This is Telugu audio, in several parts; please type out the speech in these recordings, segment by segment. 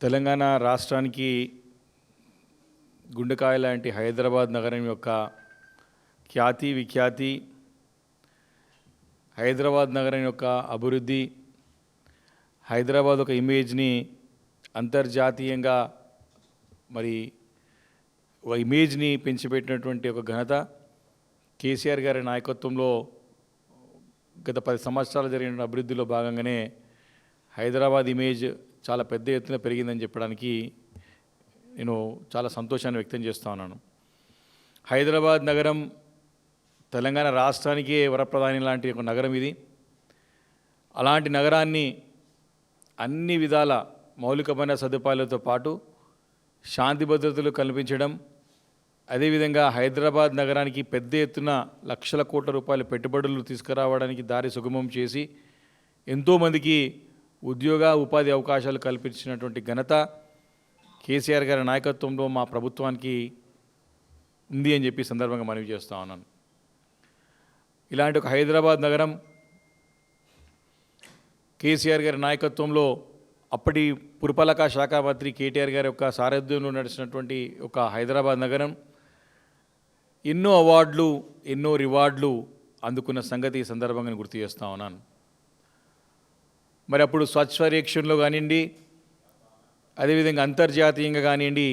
తెలంగాణ రాష్ట్రానికి గుండెకాయ లాంటి హైదరాబాద్ నగరం యొక్క ఖ్యాతి విఖ్యాతి, హైదరాబాద్ నగరం యొక్క అభివృద్ధి, హైదరాబాద్ ఒక ఇమేజ్ని అంతర్జాతీయంగా ఒక ఇమేజ్ని పెంచిపెట్టినటువంటి ఒక ఘనత కేసీఆర్ గారి నాయకత్వంలో గత 10 సంవత్సరాలు జరిగిన అభివృద్ధిలో భాగంగానే హైదరాబాద్ ఇమేజ్ చాలా పెద్ద ఎత్తున పెరిగిందని చెప్పడానికి నేను చాలా సంతోషాన్ని వ్యక్తం చేస్తూ ఉన్నాను. హైదరాబాద్ నగరం తెలంగాణ రాష్ట్రానికే వరప్రధాని లాంటి ఒక నగరం ఇది. అలాంటి నగరాన్ని అన్ని విధాల మౌలికమైన సదుపాయాలతో పాటు శాంతి భద్రతలు కల్పించడం, అదేవిధంగా హైదరాబాద్ నగరానికి పెద్ద ఎత్తున లక్షల కోట్ల రూపాయల పెట్టుబడులు తీసుకురావడానికి దారి సుగమం చేసి ఎంతోమందికి ఉద్యోగ ఉపాధి అవకాశాలు కల్పించినటువంటి ఘనత కేసీఆర్ గారి నాయకత్వంలో మా ప్రభుత్వానికి ఉంది అని చెప్పి సందర్భంగా మనవి చేస్తూ ఉన్నాను. ఇలాంటి ఒక హైదరాబాద్ నగరం కేసీఆర్ గారి నాయకత్వంలో అప్పటి పురపాలక శాఖ మంత్రి కేటీఆర్ గారి యొక్క సారథ్యంలో నడిచినటువంటి ఒక హైదరాబాద్ నగరం ఎన్నో అవార్డులు, ఎన్నో రివార్డులు అందుకున్న సంగతి ఈ సందర్భంగా గుర్తు చేస్తూ ఉన్నాను. మరి అప్పుడు స్వచ్ఛ సర్వేక్షణలో కానివ్వండి, అదేవిధంగా అంతర్జాతీయంగా కానివ్వండి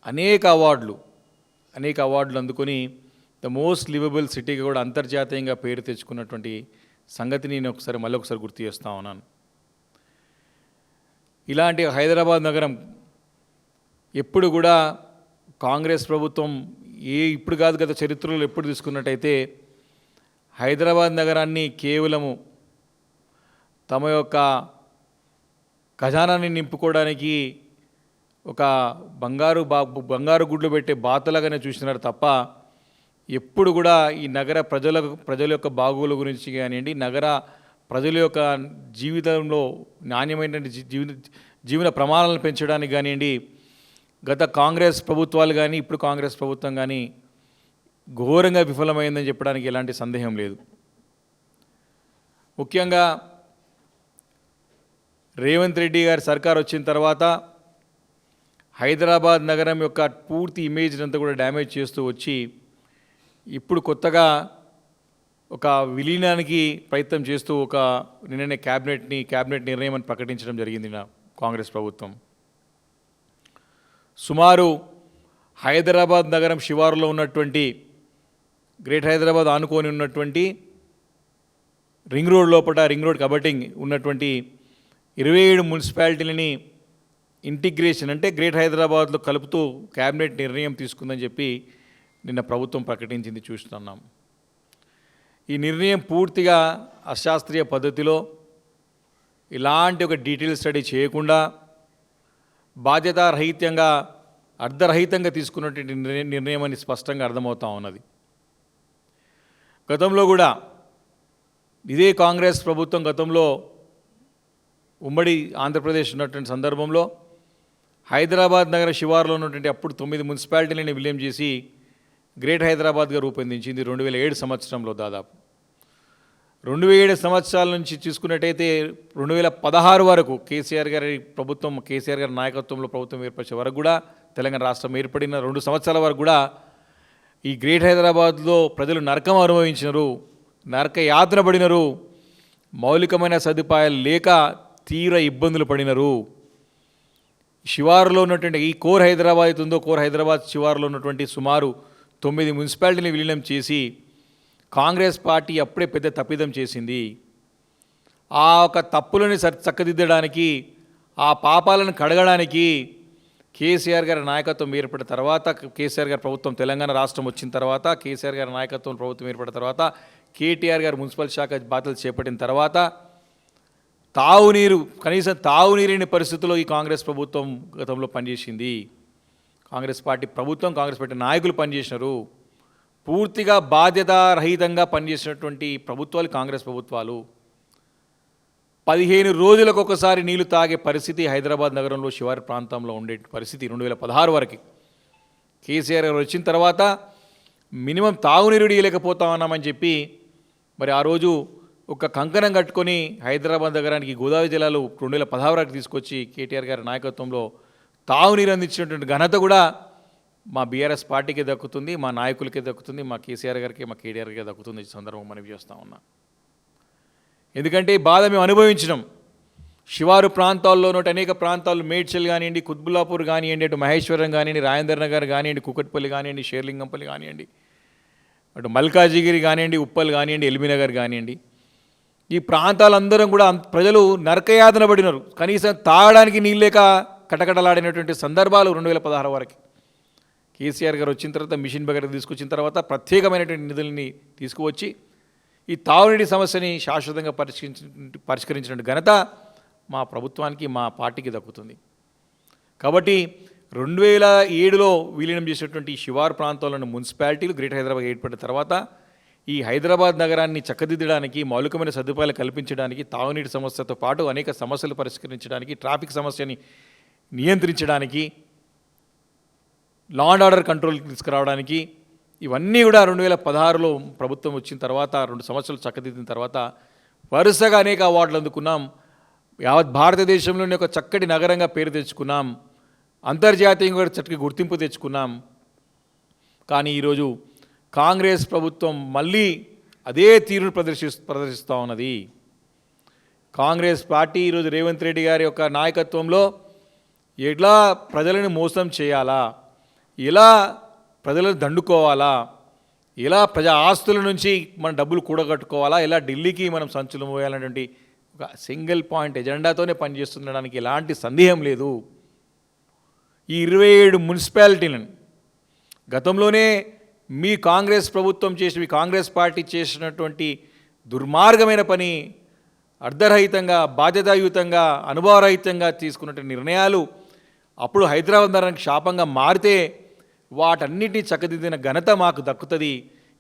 అనేక అవార్డులు అందుకొని ద మోస్ట్ లివబుల్ సిటీగా కూడా అంతర్జాతీయంగా పేరు తెచ్చుకున్నటువంటి సంగతిని నేను మళ్ళొకసారి గుర్తు చేస్తూ ఉన్నాను. ఇలాంటి హైదరాబాద్ నగరం ఎప్పుడు కూడా కాంగ్రెస్ ప్రభుత్వం ఇప్పుడు కాదు, గత చరిత్రలో ఎప్పుడు తీసుకున్నట్టయితే హైదరాబాద్ నగరాన్ని కేవలము తమ యొక్క ఖజానాన్ని నింపుకోవడానికి ఒక బంగారు గుడ్లు పెట్టే బాతులాగానే చూసినారు తప్ప ఎప్పుడు కూడా ఈ నగర ప్రజల యొక్క బాగోగుల గురించి కానివ్వండి, నగర ప్రజల యొక్క జీవితంలో నాణ్యమైన జీవన ప్రమాణాలను పెంచడానికి కానివ్వండి గత కాంగ్రెస్ ప్రభుత్వాలు కానీ ఇప్పుడు కాంగ్రెస్ ప్రభుత్వం కానీ ఘోరంగా విఫలమైందని చెప్పడానికి ఎలాంటి సందేహం లేదు. ముఖ్యంగా రేవంత్ రెడ్డి గారి సర్కార్ వచ్చిన తర్వాత హైదరాబాద్ నగరం యొక్క పూర్తి ఇమేజ్ అంతా కూడా డ్యామేజ్ చేస్తూ వచ్చి ఇప్పుడు కొత్తగా ఒక విలీనానికి ప్రయత్నం చేస్తూ ఒక క్యాబినెట్ నిర్ణయం అని ప్రకటించడం జరిగింది కాంగ్రెస్ ప్రభుత్వం. సుమారు హైదరాబాద్ నగరం శివారులో ఉన్నటువంటి గ్రేట్ హైదరాబాద్ ఆనుకొని ఉన్నటువంటి రింగ్ రోడ్ కబటింగ్ ఉన్నటువంటి 27 మున్సిపాలిటీలని ఇంటిగ్రేషన్ అంటే గ్రేట్ హైదరాబాద్లో కలుపుతూ క్యాబినెట్ నిర్ణయం తీసుకుందని చెప్పి నిన్న ప్రభుత్వం ప్రకటించింది చూస్తున్నాం. ఈ నిర్ణయం పూర్తిగా అశాస్త్రీయ పద్ధతిలో ఇలాంటి ఒక డీటెయిల్ స్టడీ చేయకుండా బాధ్యతారహితంగా అర్ధరహితంగా తీసుకున్నటువంటి నిర్ణయం అని స్పష్టంగా అర్థమవుతూ ఉన్నది. గతంలో కూడా ఇదే కాంగ్రెస్ ప్రభుత్వం గతంలో ఉమ్మడి ఆంధ్రప్రదేశ్ ఉన్నటువంటి సందర్భంలో హైదరాబాద్ నగర శివారులో ఉన్నటువంటి అప్పుడు 9 మున్సిపాలిటీలని విలీనం చేసి గ్రేట్ హైదరాబాద్గా రూపొందించింది 2007 సంవత్సరంలో. దాదాపు 2007 సంవత్సరాల నుంచి చూసుకున్నట్టయితే 2016 వరకు కేసీఆర్ గారి నాయకత్వంలో ప్రభుత్వం ఏర్పరిచే వరకు కూడా తెలంగాణ రాష్ట్రం ఏర్పడిన 2 సంవత్సరాల వరకు కూడా ఈ గ్రేట్ హైదరాబాద్లో ప్రజలు నరకం అనుభవించినారు, నరక యాతన పడినారు, మౌలికమైన సదుపాయాలు లేక తీవ్ర ఇబ్బందులు పడినారు. శివారులో ఉన్నటువంటి ఈ కోర్ హైదరాబాద్ శివారులో ఉన్నటువంటి సుమారు 9 మున్సిపాలిటీని విలీనం చేసి కాంగ్రెస్ పార్టీ అప్పుడే పెద్ద తప్పిదం చేసింది. ఆ ఒక తప్పులని చక్కదిద్దడానికి, ఆ పాపాలను కడగడానికి కేసీఆర్ గారి నాయకత్వం ఏర్పడిన తర్వాత, కేసీఆర్ గారి ప్రభుత్వం తెలంగాణ రాష్ట్రం వచ్చిన తర్వాత, కేసీఆర్ గారి నాయకత్వం ప్రభుత్వం ఏర్పడిన తర్వాత, కేటీఆర్ గారు మున్సిపల్ శాఖ బాధ్యతలు చేపట్టిన తర్వాత కనీసం తాగునీరుని పరిస్థితుల్లో ఈ కాంగ్రెస్ ప్రభుత్వం గతంలో పనిచేసింది. కాంగ్రెస్ పార్టీ నాయకులు పనిచేసినారు. పూర్తిగా బాధ్యతారహితంగా పనిచేసినటువంటి ప్రభుత్వాలు కాంగ్రెస్ ప్రభుత్వాలు. 15 రోజులకు ఒకసారి నీళ్లు తాగే పరిస్థితి హైదరాబాద్ నగరంలో శివారు ప్రాంతంలో ఉండే పరిస్థితి 2016 వరకు. కేసీఆర్ గారు వచ్చిన తర్వాత మినిమం తాగునీరు ఇవ్వలేకపోతా ఉన్నామని చెప్పి మరి ఆ రోజు ఒక కంకణం కట్టుకొని హైదరాబాద్ నగరానికి గోదావరి జిల్లాలో 2016 తీసుకొచ్చి కేటీఆర్ గారి నాయకత్వంలో తాగునీరు అందించినటువంటి ఘనత కూడా మా బీఆర్ఎస్ పార్టీకి దక్కుతుంది, మా నాయకులకే దక్కుతుంది, మా కేసీఆర్ గారికి, మా కేటీఆర్ గారికి దక్కుతుంది. ఈ సందర్భం మనవి చేస్తూ ఉన్నా. ఎందుకంటే ఈ బాధ మేము అనుభవించినాం. శివారు ప్రాంతాల్లోనూ అనేక ప్రాంతాలు, మేడ్చల్ కానివ్వండి, కుత్బుల్లాపూర్ కానివ్వండి, అటు మహేశ్వరం కానివ్వండి, రాజేంద్ర నగర్ కానివ్వండి, కుకట్పల్లి కానివ్వండి, షేర్లింగంపల్లి కానివ్వండి, అటు మల్కాజిగిరి కానివ్వండి, ఉప్పల్ కానివ్వండి, ఎల్బీనగర్ కానివ్వండి, ఈ ప్రాంతాలందరం కూడా ప్రజలు నరకయాతన పడినారు. కనీసం తాగడానికి నీళ్ళేక కటకటలాడినటువంటి సందర్భాలు 2016 వరకు. కేసీఆర్ గారు వచ్చిన తర్వాత మిషన్ భగీరథ తీసుకొచ్చిన తర్వాత ప్రత్యేకమైనటువంటి నిధుల్ని తీసుకువచ్చి ఈ తాగునీటి సమస్యని శాశ్వతంగా పరిష్కరించిన ఘనత మా ప్రభుత్వానికి, మా పార్టీకి దక్కుతుంది. కాబట్టి 2007లో విలీనం చేసినటువంటి శివారు ప్రాంతాల్లోని మున్సిపాలిటీలు గ్రేటర్ హైదరాబాద్ ఏర్పడిన తర్వాత ఈ హైదరాబాద్ నగరాన్ని చక్కదిద్దడానికి, మౌలికమైన సదుపాయాలు కల్పించడానికి, తాగునీటి సమస్యతో పాటు అనేక సమస్యలు పరిష్కరించడానికి, ట్రాఫిక్ సమస్యని నియంత్రించడానికి, లా అండ్ ఆర్డర్ కంట్రోల్కి తీసుకురావడానికి, ఇవన్నీ కూడా 2016లో ప్రభుత్వం వచ్చిన తర్వాత 2 సంవత్సరాలు చక్కదిద్దిన తర్వాత వరుసగా అనేక అవార్డులు అందుకున్నాం. యావత్ భారతదేశంలోనే ఒక చక్కటి నగరంగా పేరు తెచ్చుకున్నాం. అంతర్జాతీయంగా కూడా చక్కటి గుర్తింపు తెచ్చుకున్నాం. కానీ ఈరోజు కాంగ్రెస్ ప్రభుత్వం మళ్ళీ అదే తీరును ప్రదర్శిస్తూ ఉన్నది. కాంగ్రెస్ పార్టీ ఈరోజు రేవంత్ రెడ్డి గారి యొక్క నాయకత్వంలో ఎలా ప్రజలను మోసం చేయాలా, ఎలా ప్రజలను దండుకోవాలా, ఎలా ప్రజా ఆస్తుల నుంచి మనం డబ్బులు కూడగట్టుకోవాలా, ఎలా ఢిల్లీకి మనం సంచులు మోయాలనేటువంటి ఒక సింగిల్ పాయింట్ ఎజెండాతోనే పనిచేస్తుండడానికి ఎలాంటి సందేహం లేదు. ఈ 27 మున్సిపాలిటీలను గతంలోనే మీ కాంగ్రెస్ ప్రభుత్వం చేసి, మీ కాంగ్రెస్ పార్టీ చేసినటువంటి దుర్మార్గమైన పని, అర్ధరహితంగా, బాధ్యతాయుతంగా, అనుభవరహితంగా తీసుకున్నటువంటి నిర్ణయాలు అప్పుడు హైదరాబాద్ నగరానికి శాపంగా మారితే వాటన్నిటినీ చక్కదిద్దిన ఘనత మాకు దక్కుతుంది.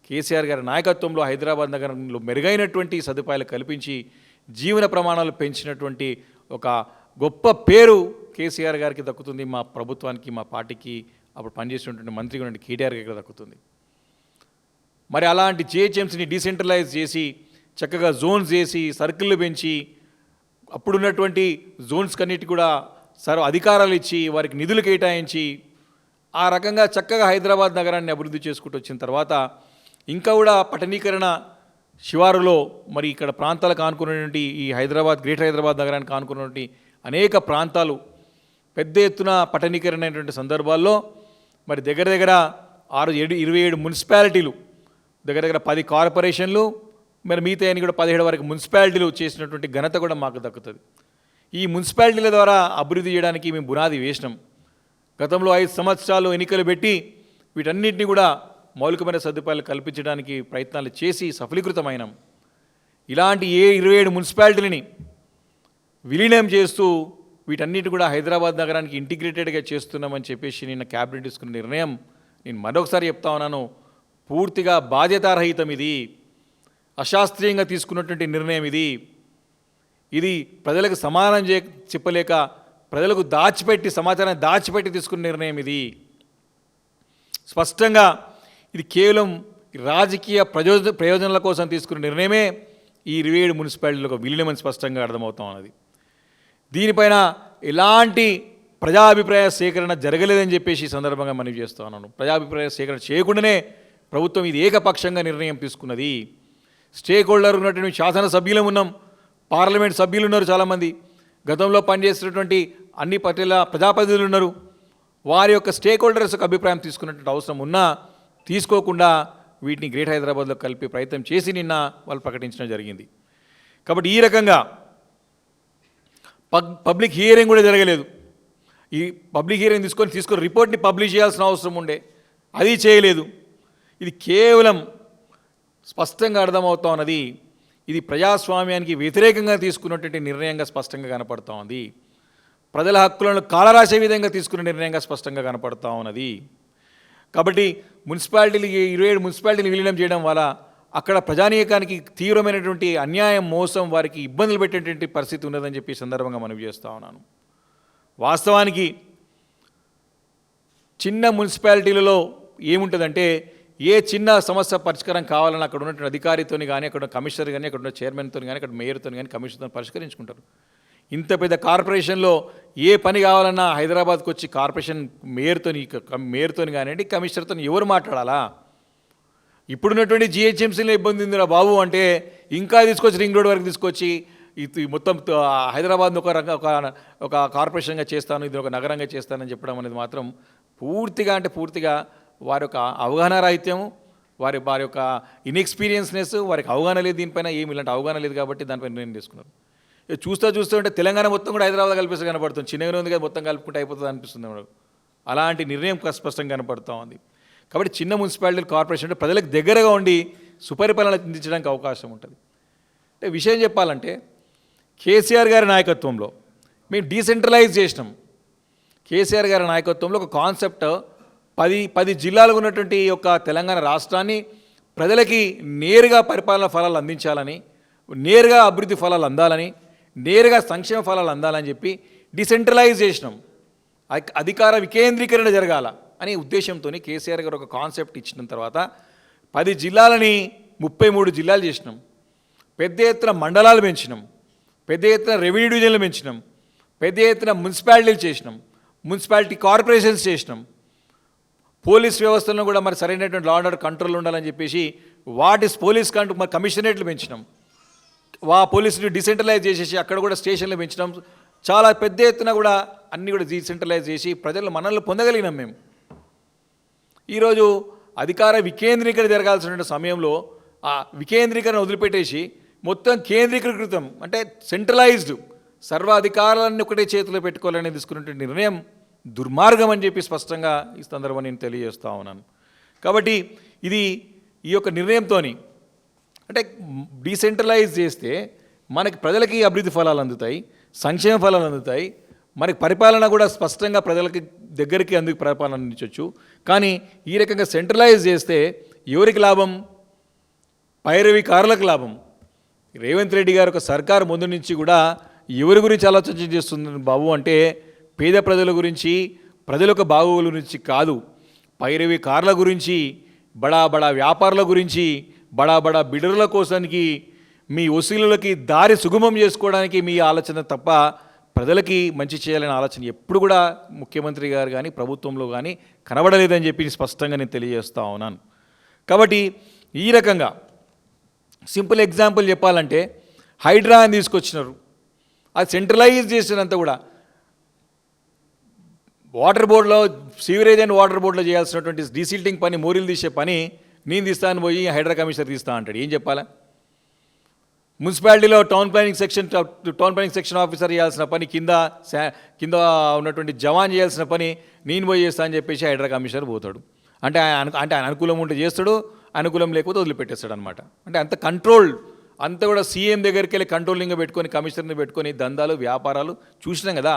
కేసీఆర్ గారి నాయకత్వంలో హైదరాబాద్ నగరంలో మెరుగైనటువంటి సదుపాయాలు కల్పించి జీవన ప్రమాణాలు పెంచినటువంటి ఒక గొప్ప పేరు కేసీఆర్ గారికి దక్కుతుంది. మా ప్రభుత్వానికి, మా పార్టీకి, అప్పుడు పనిచేసినటువంటి మంత్రిగా ఉన్నటువంటి కేటీఆర్ గారికి దక్కుతుంది. మరి అలాంటి జిహెచ్ఎంసీని డీసెంట్రలైజ్ చేసి చక్కగా జోన్స్ చేసి సర్కిళ్ళు పెంచి అప్పుడున్నటువంటి జోన్స్ కన్నిటి కూడా అధికారాలు ఇచ్చి వారికి నిధులు కేటాయించి ఆ రకంగా చక్కగా హైదరాబాద్ నగరాన్ని అభివృద్ధి చేసుకుంటూ వచ్చిన తర్వాత ఇంకా కూడా పట్టణీకరణ శివారులో మరి ఇక్కడ ప్రాంతాలకు ఆనుకున్నటువంటి ఈ హైదరాబాద్, గ్రేటర్ హైదరాబాద్ నగరానికి ఆనుకున్నటువంటి అనేక ప్రాంతాలు పెద్ద ఎత్తున పట్టణీకరణ అయినటువంటి సందర్భాల్లో మరి దగ్గర 27 మున్సిపాలిటీలు, దగ్గర 10 కార్పొరేషన్లు, మరి మిగతా అని కూడా 17 వరకు మున్సిపాలిటీలు చేసినటువంటి ఘనత కూడా మాకు దక్కుతుంది. ఈ మున్సిపాలిటీల ద్వారా అభివృద్ధి చేయడానికి మేము బునాది వేసినాం. గతంలో 5 సంవత్సరాలు ఎన్నికలు పెట్టి వీటన్నిటిని కూడా మౌలికమైన సదుపాయాలు కల్పించడానికి ప్రయత్నాలు చేసి సఫలీకృతమైనాం. ఇలాంటి 27 మున్సిపాలిటీలని విలీనం చేస్తూ వీటన్నిటి కూడా హైదరాబాద్ నగరానికి ఇంటిగ్రేటెడ్గా చేస్తున్నామని చెప్పేసి నిన్న క్యాబినెట్ తీసుకున్న నిర్ణయం, నేను మరొకసారి చెప్తా ఉన్నాను, పూర్తిగా బాధ్యతారహితం. ఇది అశాస్త్రీయంగా తీసుకున్నటువంటి నిర్ణయం. ఇది ప్రజలకు సమానం చెప్పలేక ప్రజలకు సమాచారాన్ని దాచిపెట్టి తీసుకున్న నిర్ణయం. ఇది స్పష్టంగా ఇది కేవలం రాజకీయ ప్రయోజనాల కోసం తీసుకున్న నిర్ణయమే ఈ 27 మున్సిపాలిటీలకు విలీనమని స్పష్టంగా అర్థమవుతా ఉన్నది. దీనిపైన ఎలాంటి ప్రజాభిప్రాయ సేకరణ జరగలేదని చెప్పేసి ఈ సందర్భంగా మనవి చేస్తూ ఉన్నాను. ప్రజాభిప్రాయ సేకరణ చేయకుండానే ప్రభుత్వం ఇది ఏకపక్షంగా నిర్ణయం తీసుకున్నది. స్టేక్ హోల్డర్ ఉన్నటువంటి శాసనసభ్యులు ఉన్నాం, పార్లమెంట్ సభ్యులు ఉన్నారు, చాలామంది గతంలో పనిచేస్తున్నటువంటి అన్ని ప్రజాప్రతినిధులు ఉన్నారు. వారి యొక్క స్టేక్ హోల్డర్స్ యొక్క అభిప్రాయం తీసుకున్నటువంటి అవసరం ఉన్నా తీసుకోకుండా వీటిని గ్రేటర్ హైదరాబాద్లో కలిపే ప్రయత్నం చేసి నిన్న వాళ్ళు ప్రకటించడం జరిగింది. కాబట్టి ఈ రకంగా పబ్లిక్ హియరింగ్ కూడా జరగలేదు. ఈ పబ్లిక్ హియరింగ్ తీసుకొని రిపోర్ట్ని పబ్లిష్ చేయాల్సిన అవసరం ఉండే, అది చేయలేదు. ఇది కేవలం స్పష్టంగా అర్థమవుతా ఉన్నది, ఇది ప్రజాస్వామ్యానికి వ్యతిరేకంగా తీసుకున్నటువంటి నిర్ణయంగా స్పష్టంగా కనపడుతూ ఉంది. ప్రజల హక్కులను కాలరాసే విధంగా తీసుకున్న నిర్ణయంగా స్పష్టంగా కనపడుతూ ఉన్నది. కాబట్టి 27 మున్సిపాలిటీలు విలీనం చేయడం వల్ల అక్కడ ప్రజానీకానికి తీవ్రమైనటువంటి అన్యాయం, మోసం, వారికి ఇబ్బందులు పెట్టేటువంటి పరిస్థితి ఉన్నదని చెప్పి సందర్భంగా మనవి చేస్తూ ఉన్నాను. వాస్తవానికి చిన్న మున్సిపాలిటీలలో ఏముంటుందంటే ఏ చిన్న సమస్య పరిష్కారం కావాలని అక్కడ ఉన్నటువంటి అధికారితోని కానీ, అక్కడ ఉన్న కమిషనర్ కానీ, అక్కడ ఉన్న చైర్మన్తో కానీ, అక్కడ మేయర్తో కానీ, కమిషనర్తో పరిష్కరించుకుంటారు. ఇంత పెద్ద కార్పొరేషన్లో ఏ పని కావాలన్నా హైదరాబాద్కి వచ్చి కార్పొరేషన్ మేయర్తోని కానివ్వండి, కమిషనర్తో ఎవరు మాట్లాడాలా? ఇప్పుడున్నటువంటి జిహెచ్ఎంసీలో ఇబ్బంది ఉందిరా బాబు అంటే ఇంకా తీసుకొచ్చి రింగ్ రోడ్ వరకు తీసుకొచ్చి మొత్తం హైదరాబాద్ను ఒక కార్పొరేషన్గా చేస్తాను, ఇది ఒక నగరంగా చేస్తానని చెప్పడం అనేది మాత్రం పూర్తిగా వారి యొక్క అవగాహన రాహిత్యము, వారి యొక్క ఇన్ఎక్స్పీరియన్స్నెస్, వారికి అవగాహన లేదు, దీనిపైన ఏమి ఇలాంటి అవగాహన లేదు కాబట్టి దానిపైన నిర్ణయం తీసుకున్నారు. చూస్తుంటే తెలంగాణ మొత్తం కూడా హైదరాబాద్ కలిపేసి కనపడుతుంది. చిన్నగా ఉంది కదా, మొత్తం కలుపుకుంటే అయిపోతుంది అనిపిస్తుంది మనకు. అలాంటి నిర్ణయం స్పష్టంగా కనపడుతూ ఉంది. కాబట్టి చిన్న మున్సిపాలిటీ కార్పొరేషన్ అంటే ప్రజలకు దగ్గరగా ఉండి సుపరిపాలన అందించడానికి అవకాశం ఉంటుంది. అంటే విషయం చెప్పాలంటే కేసీఆర్ గారి నాయకత్వంలో మేము డీసెంట్రలైజ్ చేసినాం. కేసీఆర్ గారి నాయకత్వంలో ఒక కాన్సెప్ట్ 10 జిల్లాలకు ఉన్నటువంటి యొక్క తెలంగాణ రాష్ట్రాన్ని ప్రజలకి నేరుగా పరిపాలన ఫలాలు అందించాలని, నేరుగా అభివృద్ధి ఫలాలు అందాలని, నేరుగా సంక్షేమ ఫలాలు అందాలని చెప్పి డిసెంట్రలైజ్ చేసినాం. అధికార వికేంద్రీకరణ జరగాల అనే ఉద్దేశంతో కేసీఆర్ గారు ఒక కాన్సెప్ట్ ఇచ్చిన తర్వాత 10 జిల్లాలని 33 జిల్లాలు చేసినాం. పెద్ద ఎత్తున మండలాలు పెంచినాం, పెద్ద ఎత్తున రెవెన్యూ డివిజన్లు పెంచినాం, పెద్ద ఎత్తున మున్సిపాలిటీలు చేసినాం, మున్సిపాలిటీ కార్పొరేషన్స్ చేసినాం. పోలీస్ వ్యవస్థలను కూడా మరి సరైనటువంటి లా అండ్ ఆర్డర్ కంట్రోల్ ఉండాలని చెప్పేసి పోలీస్ మరి కమిషనరేట్లు పెంచినాం. పోలీసులు డిసెంట్రలైజ్ చేసేసి అక్కడ కూడా స్టేషన్లు పెంచినాం. చాలా పెద్ద ఎత్తున కూడా అన్నీ కూడా డీసెంట్రలైజ్ చేసి ప్రజలు మనల్ని పొందగలిగినాం. మేము ఈరోజు అధికార వికేంద్రీకరణ జరగాల్సిన సమయంలో ఆ వికేంద్రీకరణ వదిలిపెట్టేసి మొత్తం కేంద్రీకృతం అంటే సెంట్రలైజ్డ్ సర్వాధికారాలన్నీ ఒకటే చేతిలో పెట్టుకోవాలని తీసుకున్నటువంటి నిర్ణయం దుర్మార్గం అని చెప్పి స్పష్టంగా ఈ సందర్భంగా నేను తెలియజేస్తూ ఉన్నాను. కాబట్టి ఈ యొక్క నిర్ణయంతో అంటే డీసెంట్రలైజ్ చేస్తే మనకి ప్రజలకి అభివృద్ధి ఫలాలు అందుతాయి, సంక్షేమ ఫలాలు అందుతాయి, మనకి పరిపాలన కూడా స్పష్టంగా ప్రజలకి దగ్గరికి పరిపాలన అందించవచ్చు. కానీ ఈ రకంగా సెంట్రలైజ్ చేస్తే ఎవరికి లాభం? పైరవికారులకు లాభం. రేవంత్ రెడ్డి గారు ఒక సర్కారు ముందు నుంచి కూడా ఎవరి గురించి ఆలోచన చేస్తుంది బాబు అంటే పేద ప్రజల గురించి, ప్రజల యొక్క బాగోగుల గురించి కాదు, పైరవికారుల గురించి, బడా వ్యాపారుల గురించి, బడా బిడరుల కోసానికి, మీ వసూలులకి దారి సుగమం చేసుకోవడానికి మీ ఆలోచన తప్ప ప్రజలకి మంచి చేయాలనే ఆలోచన ఎప్పుడు కూడా ముఖ్యమంత్రి గారు కానీ ప్రభుత్వంలో కానీ కనబడలేదని చెప్పి స్పష్టంగా నేను తెలియజేస్తూ ఉన్నాను. కాబట్టి ఈ రకంగా సింపుల్ ఎగ్జాంపుల్ చెప్పాలంటే హైడ్రా అని తీసుకొచ్చినారు. అది సెంట్రలైజ్ చేసినంత కూడా వాటర్ బోర్డులో సీవరేజ్ అండ్ వాటర్ బోర్డులో చేయాల్సినటువంటి డీసిల్టింగ్ పని, మోరీలు తీసే పని నేను తీస్తాను పోయి హైడ్రా కమిషనర్ తీస్తా అంటాడు. ఏం చెప్పాలా? మున్సిపాలిటీలో టౌన్ ప్లానింగ్ సెక్షన్ ఆఫీసర్ చేయాల్సిన పని, కింద ఉన్నటువంటి జవాన్ చేయాల్సిన పని నేను పోయి చేస్తా అని చెప్పేసి హైడ్రా కమిషనర్ పోతాడు. అంటే ఆయన అనుకూలం ఉంటే చేస్తాడు, అనుకూలం లేకపోతే వదిలిపెట్టేస్తాడు అనమాట. అంటే అంత కంట్రోల్, అంతా కూడా సీఎం దగ్గరికి వెళ్ళి కంట్రోలింగ్గా పెట్టుకొని, కమిషనర్ని పెట్టుకొని దందాలు వ్యాపారాలు చూసినాం కదా.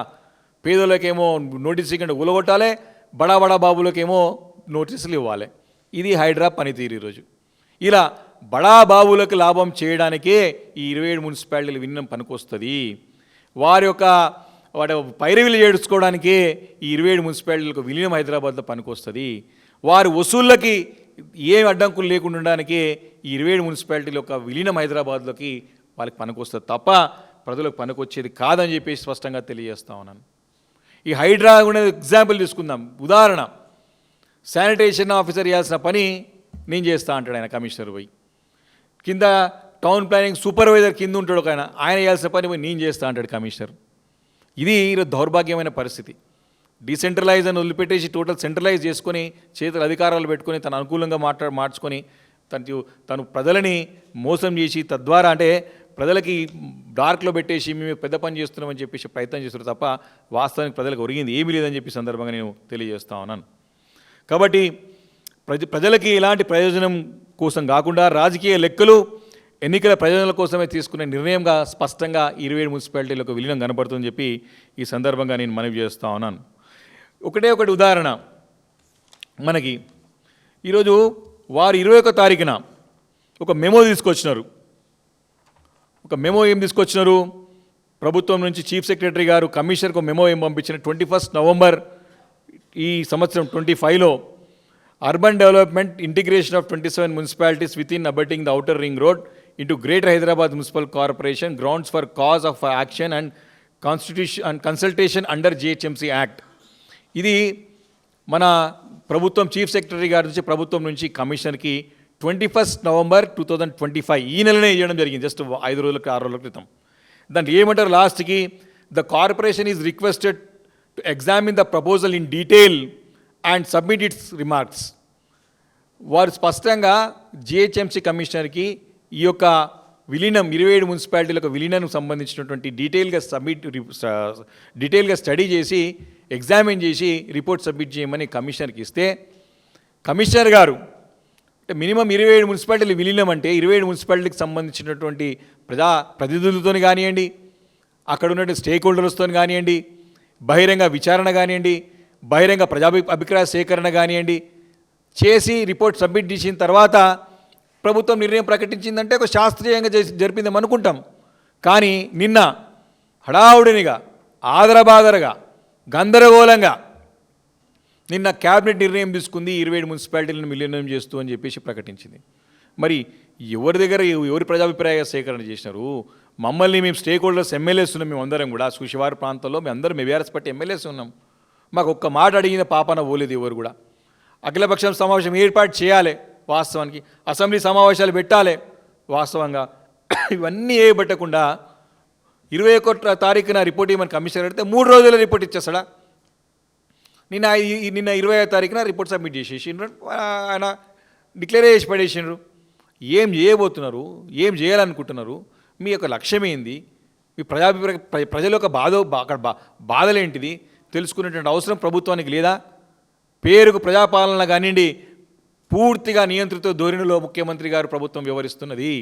పేదోళ్ళకేమో నోటీస్ ఇవ్వకుండా ఊలగొట్టాలి, బడా బాబులకేమో నోటీసులు ఇవ్వాలి. ఇది హైడ్రా పనితీరు. ఈరోజు ఇలా బడా బాబులకు లాభం చేయడానికే ఈ 27 మున్సిపాలిటీలు విలీనం పనికొస్తుంది. వారి పైరవీలు చేర్చుకోవడానికే ఈ 27 మున్సిపాలిటీలకు విలీనం హైదరాబాద్లో పనికొస్తుంది. వారి వసూళ్ళకి ఏం అడ్డంకులు లేకుండా ఉండడానికే ఈ 27 మున్సిపాలిటీల యొక్క విలీనం హైదరాబాద్లోకి వాళ్ళకి పనికొస్తుంది తప్ప ప్రజలకు పనికొచ్చేది కాదని చెప్పేసి స్పష్టంగా తెలియజేస్తా ఉన్నాను. ఈ హైడ్రా అనేది ఎగ్జాంపుల్ తీసుకుందాం. ఉదాహరణ, శానిటేషన్ ఆఫీసర్ చేయాల్సిన పని నేను చేస్తా అంటాడు ఆయన కమిషనర్ పోయి. కింద టౌన్ ప్లానింగ్ సూపర్వైజర్ కింద ఉంటాడు ఒక ఆయన చేయాల్సిన పని పోయి నేను చేస్తా అంటాడు కమిషనర్. ఇది ఈరోజు దౌర్భాగ్యమైన పరిస్థితి. డీసెంట్రలైజ్ అని వదిలిపెట్టేసి టోటల్ సెంట్రలైజ్ చేసుకొని చేతులు అధికారాలు పెట్టుకొని తన అనుకూలంగా మార్చుకొని తను ప్రజలని మోసం చేసి తద్వారా అంటే ప్రజలకి డార్క్లో పెట్టేసి మేము పెద్ద పని చేస్తున్నామని చెప్పేసి ప్రయత్నం చేస్తున్నారు తప్ప వాస్తవానికి ప్రజలకు ఒరిగింది ఏమీ లేదని చెప్పి సందర్భంగా నేను తెలియజేస్తా ఉన్నాను. కాబట్టి ప్రజలకి ఎలాంటి ప్రయోజనం కోసం కాకుండా రాజకీయ లెక్కలు, ఎన్నికల ప్రయోజనాల కోసమే తీసుకునే నిర్ణయంగా స్పష్టంగా 27 మున్సిపాలిటీలకు విలీనం కనపడుతుందని చెప్పి ఈ సందర్భంగా నేను మనవి చేస్తూ ఉన్నాను. ఒకటి ఉదాహరణ, మనకి ఈరోజు వారు 21వ తారీఖున ఒక మెమో తీసుకొచ్చినారు. ఒక మెమో ఏం తీసుకొచ్చినారు? ప్రభుత్వం నుంచి చీఫ్ సెక్రటరీ గారు కమిషనర్కు మెమో ఏం పంపించిన 21 నవంబర్ ఈ సంవత్సరం 25లో urban development, integration of 27 municipalities within abutting the outer ring road into Greater Hyderabad Municipal Corporation, grounds for cause of action and constitution and consultation under GHMC Act. ఇది మన ప్రభుత్వం చీఫ్ సెక్రటరీ గారి నుంచి ప్రభుత్వం నుంచి కమిషనర్కి 21 నవంబర్ 2025 ఈ నెలనే ఇవ్వడం జరిగింది, జస్ట్ 5 రోజులకి 6 రోజుల క్రితం. దాంట్లో ఏమంటారు లాస్ట్కి, the corporation is requested to examine the proposal in detail and submit it's remarks. వారు స్పష్టంగా జిహెచ్ఎంసీ కమిషనర్కి ఈ యొక్క విలీనం 27 మున్సిపాలిటీలకు విలీనం సంబంధించినటువంటి డీటెయిల్గా స్టడీ చేసి ఎగ్జామిన్ చేసి రిపోర్ట్ సబ్మిట్ చేయమని కమిషనర్కి ఇస్తే, కమిషనర్ గారు అంటే మినిమం 27 మున్సిపాలిటీలు విలీనం అంటే 27 మున్సిపాలిటీకి సంబంధించినటువంటి ప్రతినిధులతో కానివ్వండి, అక్కడ ఉన్నటువంటి స్టేక్ హోల్డర్స్తో కానివ్వండి, బహిరంగ విచారణ కానివ్వండి, బహిరంగ అభిప్రాయ సేకరణ కానివ్వండి చేసి రిపోర్ట్ సబ్మిట్ చేసిన తర్వాత ప్రభుత్వం నిర్ణయం ప్రకటించిందంటే ఒక శాస్త్రీయంగా జరిపిందాం అనుకుంటాం. కానీ నిన్న హడావుడినిగా ఆదరబాదరగా గందరగోళంగా నిన్న క్యాబినెట్ నిర్ణయం తీసుకుంది 27 మున్సిపాలిటీలను విలీనం చేస్తూ అని చెప్పేసి ప్రకటించింది. మరి ఎవరి దగ్గర ఎవరి ప్రజాభిప్రాయ సేకరణ చేసినారు? మమ్మల్ని మేము స్టేక్ హోల్డర్స్ ఎమ్మెల్యేస్ ఉన్నాం, మేము అందరం కూడా సుశివారి ప్రాంతంలో మేము అందరం బీఆర్ఎస్ పార్టీ ఎమ్మెల్యేస్ ఉన్నాం. మాకు ఒక్క మాట అడిగిన పాపన పోలేదు ఎవరు కూడా. అఖిలపక్షం సమావేశం ఏర్పాటు చేయాలి, వాస్తవానికి అసెంబ్లీ సమావేశాలు పెట్టాలి వాస్తవంగా. ఇవన్నీ ఏ పెట్టకుండా 21 తారీఖున రిపోర్ట్ ఇవ్వమని కమిషనర్ అడిగితే 3 రోజుల రిపోర్ట్ ఇచ్చేస్తాడా? నిన్న 20వ తారీఖున రిపోర్ట్ సబ్మిట్ చేసేసిండ్రు, ఆయన డిక్లేర్ చేసి పడేసిండ్రు. ఏం చేయబోతున్నారు? ఏం చేయాలనుకుంటున్నారు? మీ యొక్క లక్ష్యం ఏంది? మీ ప్రజల యొక్క అక్కడ బాధలేంటిది తెలుసుకునేటువంటి అవసరం ప్రభుత్వానికి లేదా? పేరుకు ప్రజాపాలన కానివ్వండి, పూర్తిగా నియంత్రిత ధోరణిలో ముఖ్యమంత్రి గారు ప్రభుత్వం వ్యవహరిస్తున్నది.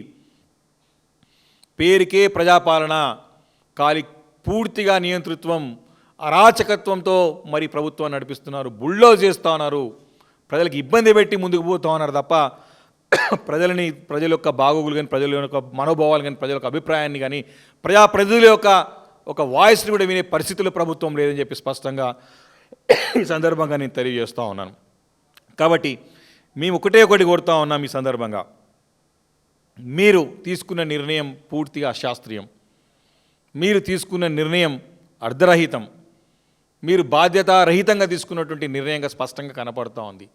పేరుకే ప్రజాపాలన కాలి పూర్తిగా నియంతృత్వం అరాచకత్వంతో మరి ప్రభుత్వాన్ని నడిపిస్తున్నారు, బుల్డోజ్ చేస్తూ ఉన్నారు, ప్రజలకు ఇబ్బంది పెట్టి ముందుకు పోతూ ఉన్నారు తప్ప ప్రజల యొక్క బాగోగులు కానీ, ప్రజల యొక్క మనోభావాలు కానీ, ప్రజల యొక్క అభిప్రాయాన్ని కానీ, ప్రజాప్రతినిధుల యొక్క ఒక వాయిస్ని కూడా వినే పరిస్థితులు ప్రభుత్వం లేదని చెప్పి స్పష్టంగా ఈ సందర్భంగా నేను తెలియజేస్తూ ఉన్నాను. కాబట్టి మేము ఒకటి కోరుతూ ఉన్నాం ఈ సందర్భంగా, మీరు తీసుకున్న నిర్ణయం పూర్తిగా అశాస్త్రీయం, మీరు తీసుకున్న నిర్ణయం అర్ధరహితం, మీరు బాధ్యతారహితంగా తీసుకున్నటువంటి నిర్ణయంగా స్పష్టంగా కనపడుతూ ఉంది.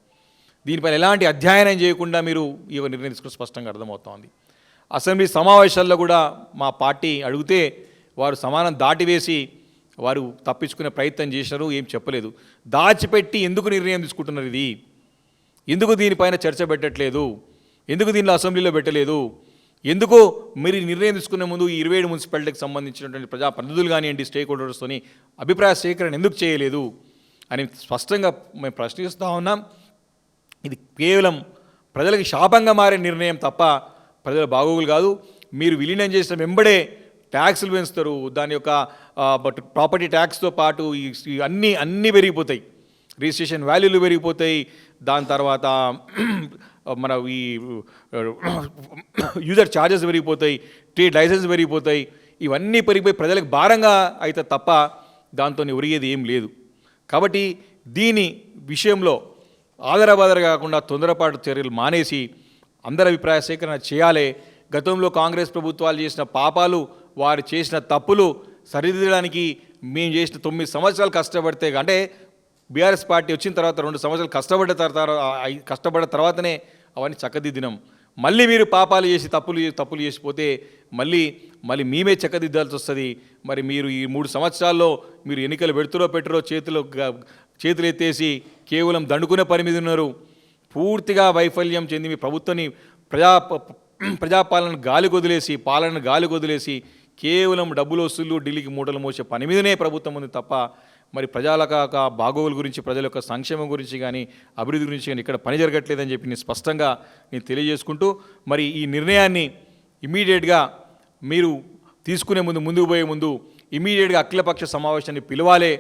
దీనిపైన ఎలాంటి అధ్యయనం చేయకుండా మీరు ఈ నిర్ణయం తీసుకుని స్పష్టంగా అర్థమవుతోంది. అసెంబ్లీ సమావేశాల్లో కూడా మా పార్టీ అడిగితే వారు సమానం దాటివేసి వారు తప్పించుకునే ప్రయత్నం చేసినారు, ఏం చెప్పలేదు. దాచిపెట్టి ఎందుకు నిర్ణయం తీసుకుంటున్నారు? ఇది ఎందుకు దీనిపైన చర్చ పెట్టట్లేదు? ఎందుకు దీనిలో అసెంబ్లీలో పెట్టలేదు? ఎందుకు మీరు నిర్ణయం తీసుకునే ముందు ఈ 27 మున్సిపాలిటీకి సంబంధించినటువంటి ప్రజాప్రతినిధులు కానివ్వండి, స్టేక్ హోల్డర్స్తోని అభిప్రాయ సేకరణ ఎందుకు చేయలేదు అని స్పష్టంగా మేము ప్రశ్నిస్తూ ఉన్నాం. ఇది కేవలం ప్రజలకి శాపంగా మారే నిర్ణయం తప్ప ప్రజల బాగోగులు కాదు. మీరు విలీనం చేసిన వెంబడే ట్యాక్సులు పెంచుతారు, దాని యొక్క ప్రాపర్టీ ట్యాక్స్తో పాటు అన్నీ పెరిగిపోతాయి, రిజిస్ట్రేషన్ వాల్యూలు పెరిగిపోతాయి, దాని తర్వాత మన ఈ యూజర్ ఛార్జెస్ పెరిగిపోతాయి, ట్రేడ్ లైసెన్స్ పెరిగిపోతాయి, ఇవన్నీ పెరిగిపోయి ప్రజలకు భారంగా అయితే తప్ప దాంతో ఒరిగేది ఏం లేదు. కాబట్టి దీని విషయంలో ఆదరబాదర కాకుండా తొందరపాటు చర్యలు మానేసి అందరి అభిప్రాయ సేకరణ చేయాలి. గతంలో కాంగ్రెస్ ప్రభుత్వాలు చేసిన పాపాలు, వారు చేసిన తప్పులు సరిదిద్దడానికి మేము చేసిన 9 సంవత్సరాలు కష్టపడితే, అంటే బీఆర్ఎస్ పార్టీ వచ్చిన తర్వాత 2 సంవత్సరాలు కష్టపడ్డ తర్వాతనే అవన్నీ చక్కదిద్దినాం. మళ్ళీ మీరు పాపాలు చేసి తప్పులు చేసిపోతే మళ్ళీ మేమే చక్కదిద్దాల్సి వస్తుంది. మరి మీరు ఈ 3 సంవత్సరాల్లో మీరు ఎన్నికలు పెట్టరో చేతులు ఎత్తేసి కేవలం దండుకునే పని మీద ఉన్నారు. పూర్తిగా వైఫల్యం చెంది మీ ప్రభుత్వాన్ని ప్రజాపాలన గాలి కొదిలేసి కేవలం డబ్బులు వసూలు ఢిల్లీకి మూటలు మోసే పని మీదనే ప్రభుత్వం ఉంది తప్ప మరి ప్రజల బాగోగుల గురించి, ప్రజల యొక్క సంక్షేమం గురించి కానీ, అభివృద్ధి గురించి కానీ ఇక్కడ పని జరగట్లేదని చెప్పి నేను స్పష్టంగా తెలియజేసుకుంటూ, మరి ఈ నిర్ణయాన్ని ఇమీడియట్గా మీరు తీసుకునే ముందుకు పోయే ముందు ఇమీడియట్గా అఖిలపక్ష సమావేశాన్ని పిలవాలి.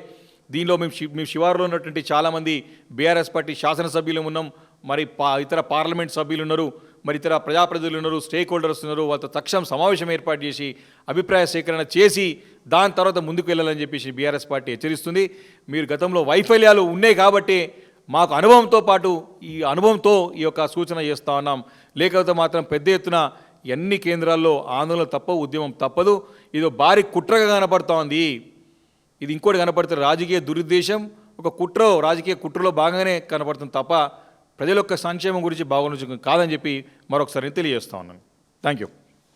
దీనిలో మేము శివారులో ఉన్నటువంటి చాలామంది బీఆర్ఎస్ పార్టీ శాసనసభ్యులు ఉన్నాం, మరి ఇతర పార్లమెంట్ సభ్యులు ఉన్నారు, మరి ఇతర ప్రజాప్రతినిధులు ఉన్నారు, స్టేక్ హోల్డర్స్ ఉన్నారు. వాళ్ళతో తక్షణం సమావేశం ఏర్పాటు చేసి అభిప్రాయ సేకరణ చేసి దాని తర్వాత ముందుకు వెళ్ళాలని చెప్పేసి బీఆర్ఎస్ పార్టీ హెచ్చరిస్తుంది. మీరు గతంలో వైఫల్యాలు ఉన్నాయి కాబట్టి మాకు అనుభవంతో పాటు ఈ అనుభవంతో ఈ యొక్క సూచన చేస్తూ ఉన్నాం. లేకపోతే మాత్రం పెద్ద ఎత్తున ఎన్ని కేంద్రాల్లో ఆందోళన తప్ప ఉద్యమం తప్పదు. ఇది భారీ కుట్రగా కనపడుతోంది. ఇది ఇంకోటి కనపడుతుంది, రాజకీయ దురుద్దేశం, ఒక కుట్ర, రాజకీయ కుట్రలో భాగంగానే కనపడుతుంది తప్ప ప్రజల యొక్క సంక్షేమం గురించి బాగుండొచ్చు కాదని చెప్పి మరొకసారి తెలియజేస్తా ఉన్నాను. Thank you.